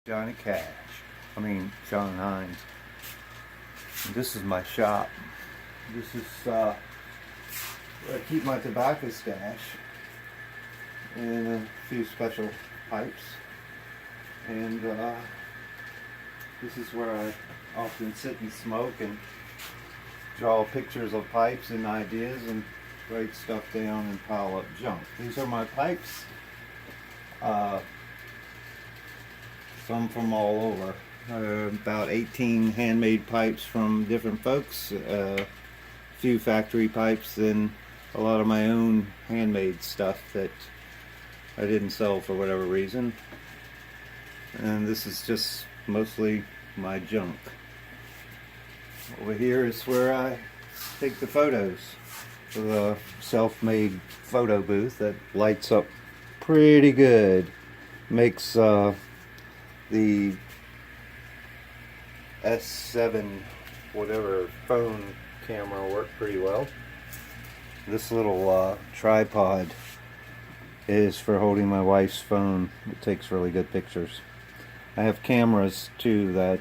Johnny Cash. John Hines. And this is my shop. This is where I keep my tobacco stash and a few special pipes. And this is where I often sit and smoke and draw pictures of pipes and ideas and write stuff down and pile up junk. These are my pipes. Some from all over. About 18 handmade pipes from different folks, a few factory pipes, and a lot of my own handmade stuff that I didn't sell for whatever reason. And this is just mostly my junk. Over here is where I take the photos for the self-made photo booth that lights up pretty good. Makes the S7 whatever phone camera work pretty well. This little tripod is for holding my wife's phone. It takes really good pictures. I have cameras too that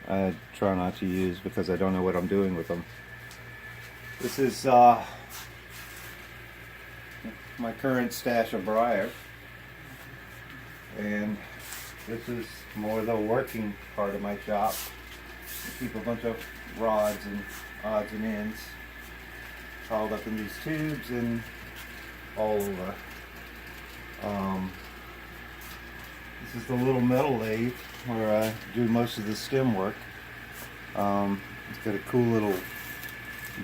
I try not to use because I don't know what I'm doing with them. This is my current stash of briar, and this is more the working part of my shop. I keep a bunch of rods and odds and ends piled up in these tubes and all over. This is the little metal lathe where I do most of the stem work. It's got a cool little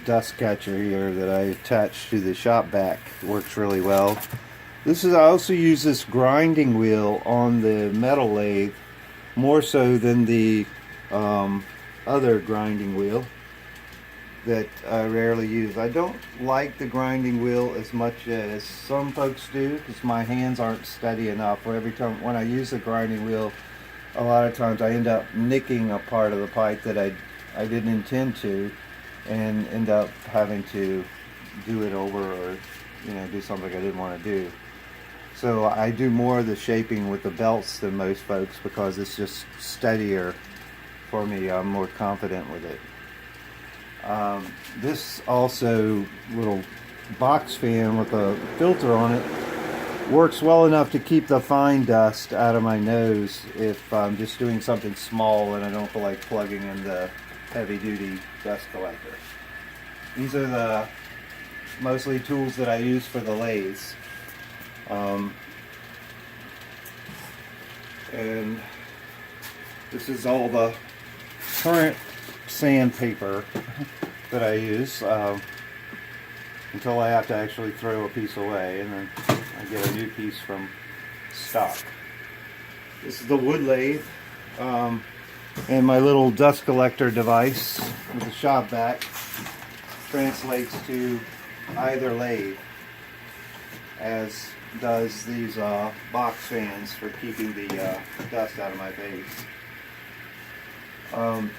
dust catcher here that I attach to the shop back. It works really well. I also use this grinding wheel on the metal lathe more so than the other grinding wheel that I rarely use. I don't like the grinding wheel as much as some folks do because my hands aren't steady enough. Or every time when I use the grinding wheel, a lot of times I end up nicking a part of the pipe that I didn't intend to, and end up having to do it over, or do something I didn't want to do. So I do more of the shaping with the belts than most folks because it's just steadier for me. I'm more confident with it. This also little box fan with a filter on it works well enough to keep the fine dust out of my nose if I'm just doing something small and I don't feel like plugging in the heavy-duty dust collector. These are the mostly tools that I use for the lathes. And this is all the current sandpaper that I use until I have to actually throw a piece away, and then I get a new piece from stock. This is the wood lathe, and my little dust collector device with the shop vac translates to either lathe, as does these box fans for keeping the dust out of my face. I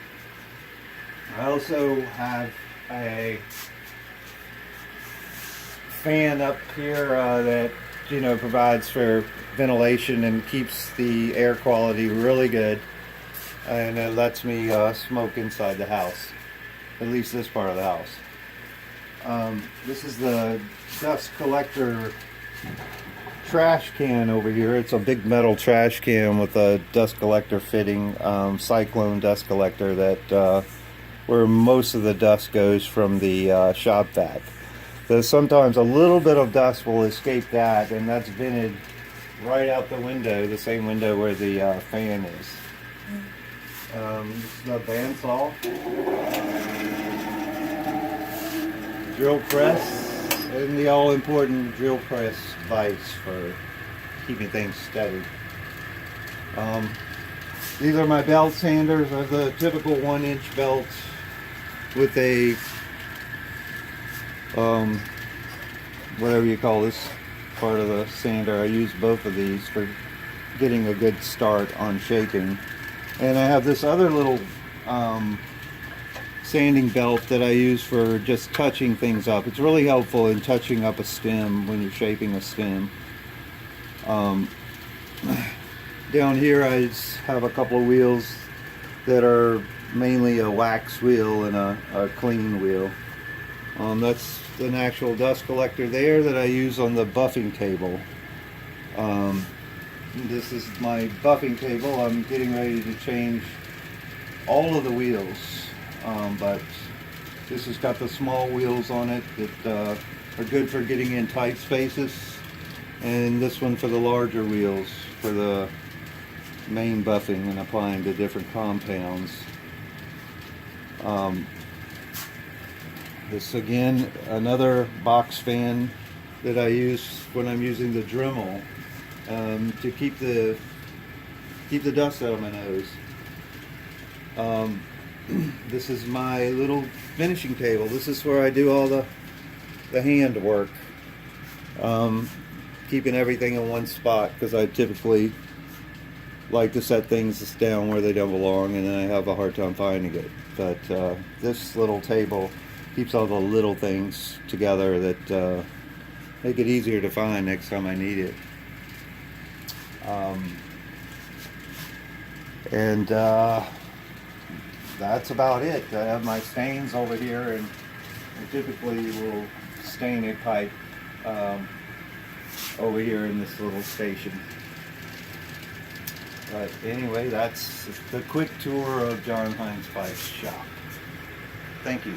also have a fan up here that provides for ventilation and keeps the air quality really good, and it lets me smoke inside the house, at least this part of the house. This is the dust collector trash can over here. It's a big metal trash can with a dust collector fitting, cyclone dust collector that where most of the dust goes from the shop vac. So sometimes a little bit of dust will escape that, and that's vented right out the window, the same window where the fan is. This is the bandsaw, drill press, and the all-important drill press vise for keeping things steady. These are my belt sanders. I have the typical 1-inch belt with a whatever you call this part of the sander. I use both of these for getting a good start on shaping. And I have this other little sanding belt that I use for just touching things up. It's really helpful in touching up a stem when you're shaping a stem. Down here I just have a couple of wheels that are mainly a wax wheel and a clean wheel. That's an actual dust collector there that I use on the buffing table. This is my buffing table. I'm getting ready to change all of the wheels, but this has got the small wheels on it that are good for getting in tight spaces, and this one for the larger wheels for the main buffing and applying the different compounds. This again, another box fan that I use when I'm using the Dremel to keep the dust out of my nose. This is my little finishing table. This is where I do all the hand work, keeping everything in one spot, because I typically like to set things down where they don't belong, and then I have a hard time finding it. But this little table keeps all the little things together that make it easier to find next time I need it. And that's about it. I have my stains over here, and I typically will stain a pipe over here in this little station. But anyway, that's the quick tour of John Hines' Pipe Shop. Thank you.